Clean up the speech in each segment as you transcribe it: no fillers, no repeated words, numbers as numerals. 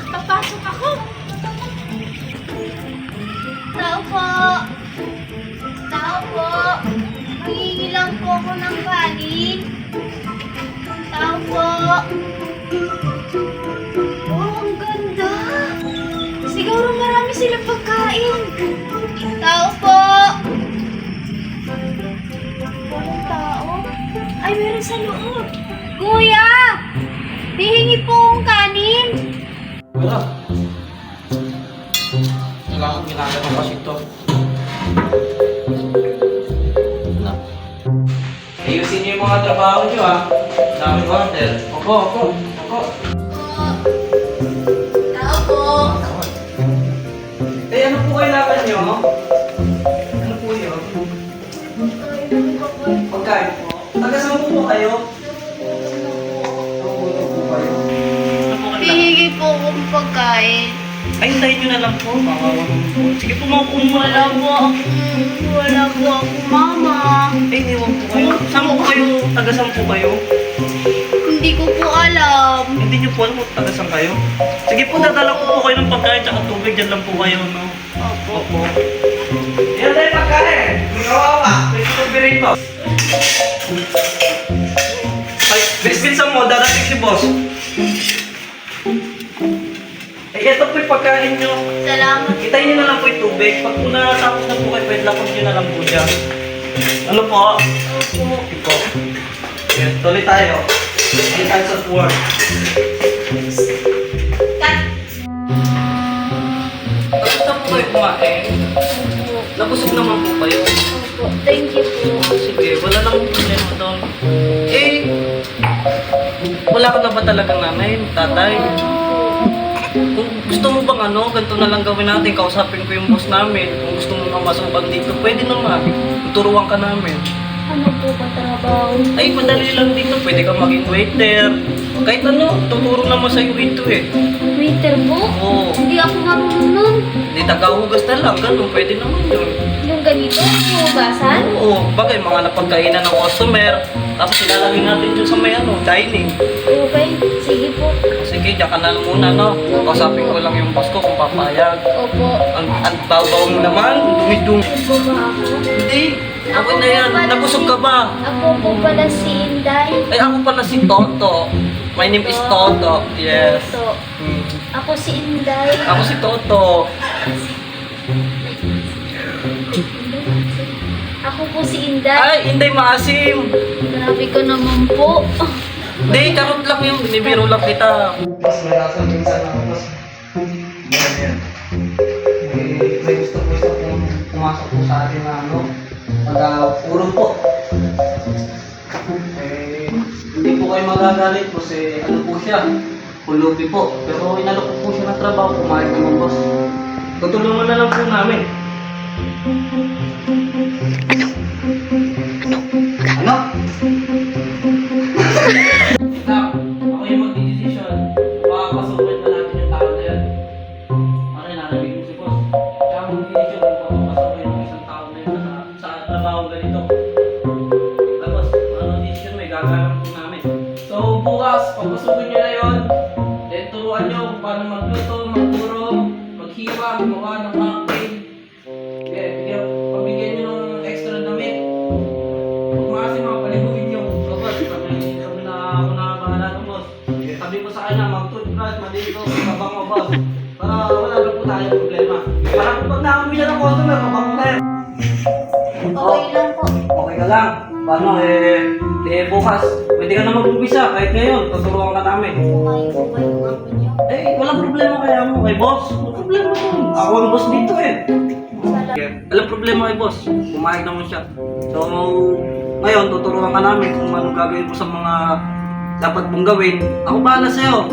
Papasok ako. Tao po. Tao po. Mangingi lang po ako ng kanin. Tao po. Oh, ang ganda. Siguro marami silang pagkain. Tao po. Walang tao. Ay, meron sa loob. Kuya! Hihingi po akong kanin. Wala. Kailangan ginagawa kasi ito. Ayusin niyo yung mga trabaho niyo ha. Daming order. Opo. Tao po. Ano po kailangan niyo? Ano po yun? Pagkain po. Taga-saan po kayo? Hihingi po akong pagkain. Ay, hintayin nyo na lang po. Sige po, maupo muna lang po. Wala po ako, mama. Ay, iniwan po kayo. Saan po kayo? Taga-saan po kayo? Hindi ko po alam. Hindi nyo po alam kung taga-saan kayo? Sige po, dadala ko po kayo ng pagkain tsaka tubig. Diyan lang po kayo, no? Opo. Yan tayo pagkain. Kawawa. Pwede tubirin ko. Ay, bilis-bilisan mo. Dadating si boss. Eh, ito po yung pagkain nyo. Salamat. Itayin nyo na lang po yung tubig. Pag po natapos na po kayo, pwede lang po nyo na lang po dyan. Ano po? Opo. Ito. Yan, tuloy tayo. Tuloy tayo sa tour. Kat. Tapos na po kayo kumain. Nabusog naman po kayo. Opo. Thank you po. Sige, wala nang problema doon. Eh, wala ka na ba talagang nanay, tatay? Kung gusto mo bang ganito na lang gawin natin, kausapin ko yung boss namin. Kung gusto mo mamasukan dito, pwede naman. Tuturuan ka namin. Ano po ba trabaho? Ay, madali lang dito. Pwede kang maging waiter. Kahit tuturo naman sa'yo ito eh. Waiter po? Oo. Hindi ako marunong. Hindi, tagahugas na lang. Ganun, pwede naman yun. Yung ganito, hugasan? Oo, bagay, mga napagkainan ng customer. Tapos ilalagay natin dun sa may dining. Okay, sige po. Sige, diyan ka na lang muna, no? Kausapin ko lang yung boss ko kung papayag. Opo. Ang babaw mo naman, dumi-dumi. Ano ba ako? Hindi, okay na yan. Nabusog ka ba? Ako po pala si Inday. Ay, ako pala si Toto. My name is Toto. Yes. Toto. Hmm. Ako si Inday. Ako si Toto. Ako po si Inday. Ay, hindi maasim. Grabe Grabe ka naman po. Hindi, charot lang yun. Binibiro lang kita. Boss, may nasa minsan ako, boss. Yan. May gusto pong pumasok po sa atin na ano, pag-urong po. Hindi po kayo magagalit po kasi ano po siya, pulubi po. Pero inalok po siya ng trabaho, pumayag naman, boss. Tutulungan na lang po namin. Ano? Ako yung mag-decision. Makakasukin na natin yung tao na yan. Ano yun, narinig mo si boss. Kaya mag-decision kung papapasukin yung isang tao na yun sa trabaho ganito. Tapos, ano decision may gagalang po namin. So, bukas, papasukin nyo na yun. Then, turuan nyo kung paano magluto, magturo, maghiwa, gumawa ng cocktail. Okay, pabigyan nyo ng extra damit. Huwag mga kasi mga paliguin nyo. So, boss, kami na ako na bahala ng boss. Sabi ko sa kanya, mag-toothbrush, maligo, kabango, boss. Para wala na po tayong problema. Para pag nakakabili ng customer, kabango tayo. Okay lang po. Okay ka lang. Paano bukas, pwede ka na mag-umpisa kahit ngayon, tuturuan ka namin. Okay po ba yung ako niyo? Walang problema kaya mo kay boss. Walang problema yun. Ako ang boss dito Walang problema kay boss. Pumayag naman siya. So, ngayon, tuturuan ka namin kung anong gagawin mo sa mga dapat mong gawin. Ako bahala sa'yo.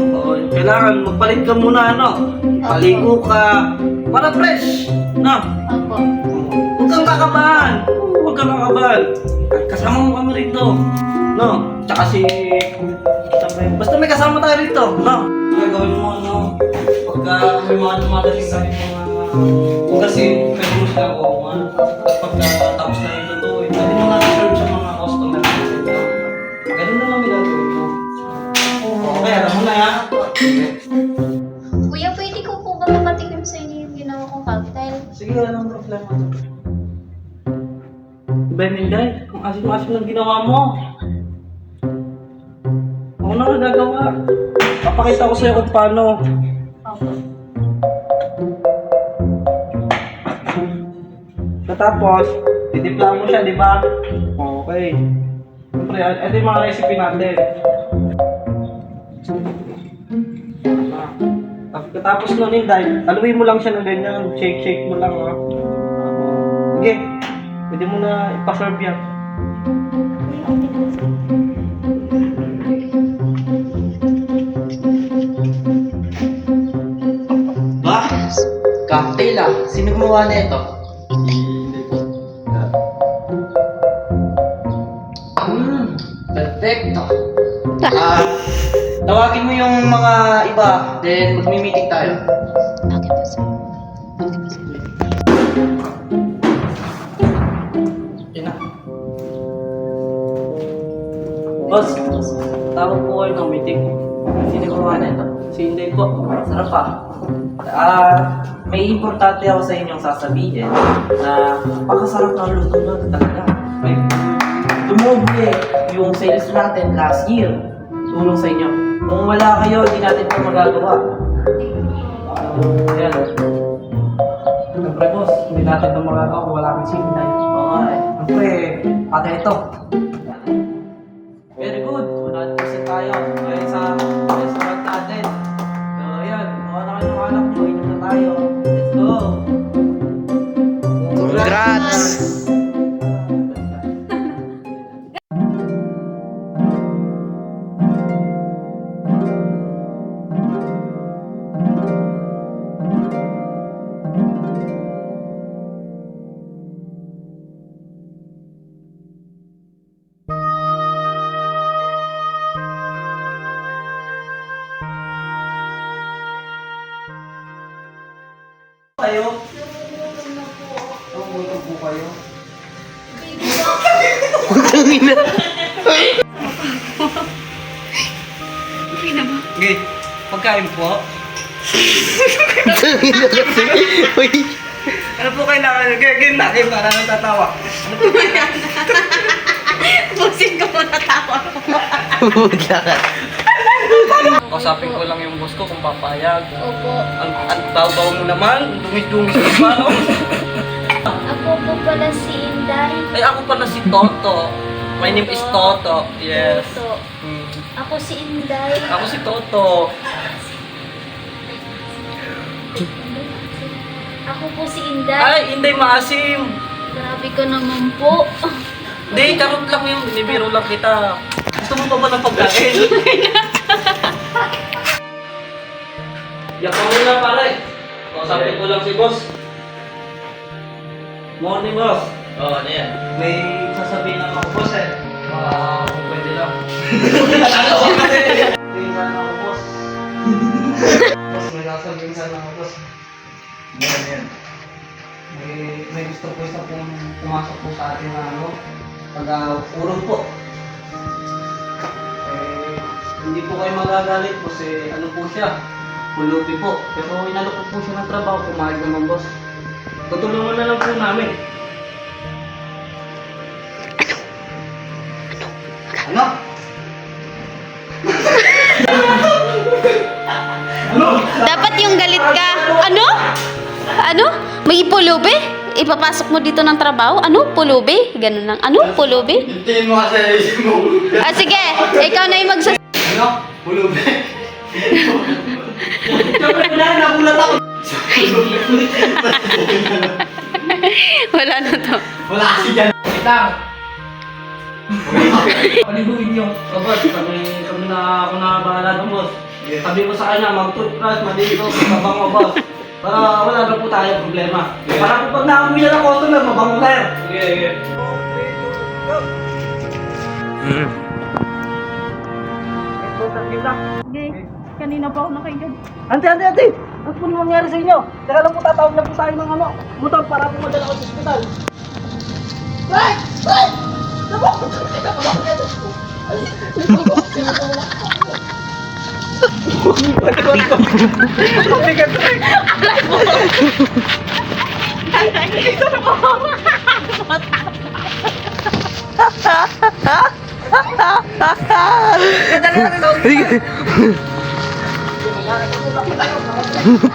Kailangan magpalit ka muna, paligo ka, para fresh. Opo. Huwag kang kakabahan. Huwag kang kakabahan. At kasama mo kami rito. Tsaka basta may kasama tayo rito. Gagawin mo, pagka may mga dumadating sa mga kasi pwede mo sila kuha. At pagka tapos na yung lutuin, pwede mo na serve sa mga customer. Ganun na lang may gagawin mo. Okay, alam mo na yan. Kuya, pwede ko po ba mapatikim sa inyo yung ginawa kong cocktail? Sige, anong problema to? Diba, Minday? Kung asin-asin lang ginawa mo. Ako na nagagawa. Papakita ko sa'yo kung paano. Opo. Tapos, titimpla mo siya, di ba? Okay. Siyempre, ito yung mga recipe natin. Tapos nun, Inday, haluin mo lang siya ng ganyan. Shake mo lang, Sige, pwede mo na ipaserve yan. Ba? Cocktail Sino gumawa na ito? Perfecto. Tawagin mo yung mga iba, then magmi-meeting tayo. Yan na. Boss, tawag po kayo ng meeting. Sino gumawa na ito? Si Inday po. Sarap may importante ako sa inyong sasabihin na napakasarap ng luto na talaga. May dumoble yung sales natin last year. Tulong sa inyo. Kung wala kayo, hindi natin ito magagawa. Ayan. Siyempre boss, hindi natin ito magagawa kung wala kang sinday. Okay. Siyempre, pati ito. Very good. 100% tayo. Ngayon sa restaurant natin. So, ayan. Kung ano kayo ng anak nyo, inom na tayo. Let's go! Congrats! Kayo? Gutom po kayo? Okay, pagkain po. Ano po kailangan? Game na, game para natatawa. Ano po Busin ko muna tawa ko. Kausapin ko lang yung boss ko kung papayag. Opo. Ang baw-baw mo naman, dumis-dumis ka pa. Ako po pala si Inday. Ay, ako pala si Toto. My name is Toto. Yes. Toto. Hmm. Ako si Inday. Ako si Toto. Ako po si Inday. Ay, Inday Maasim. Grabe ka naman po. Hindi, charot lang yun. Binibiro lang kita. Gusto mo pa ba ng pagkain? Yak mo muna pare. Kausapin ko lang si boss. Morning boss. Oo, ano yan? May sasabihin ako boss eh. Kung pwede lang. Sabihin sana ako boss. Boss, may sasabihin sana ako boss. Ano yan? May gusto po isa pong pumasok po sa atin na ano, pag-urong po. Hindi po kayo magagalit kasi ano po siya, pulupi po. Pero inalok ko po siya ng trabaho, pumayag naman boss. Tutulungan na lang po namin. Ano? Ano? Dapat yung galit ka. Ano? Ano? May pulubi? Ipapasok mo dito ng trabaho? Ano? Pulubi? Ganun lang. Ano? Pulubi? Tingin mo kasi isip mo. Ah, sige. Ikaw na yung Ano? Pulubi. Siyempre, nagulat ako. Wala na to. Wala kasi dyan. Wait lang. Paliguin niyo. Kabas, kami na ako na bahala ng boss. Sabi ko sa kanya, mag-toothbrush, maligo, mabango boss. Para wala na po tayong problema. Para po pag naamoy na ng customer, mabango tayo. Sige. Kanina pa ako nakaigad. Ante! Ano po nangyari sa inyo? Teka lang po, tatawag na po tayo ng ano, motor para po madala ko sa ospital.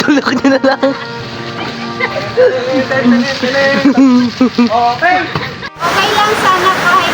Tulak niya na lang. Okay. Okay lang sana kahit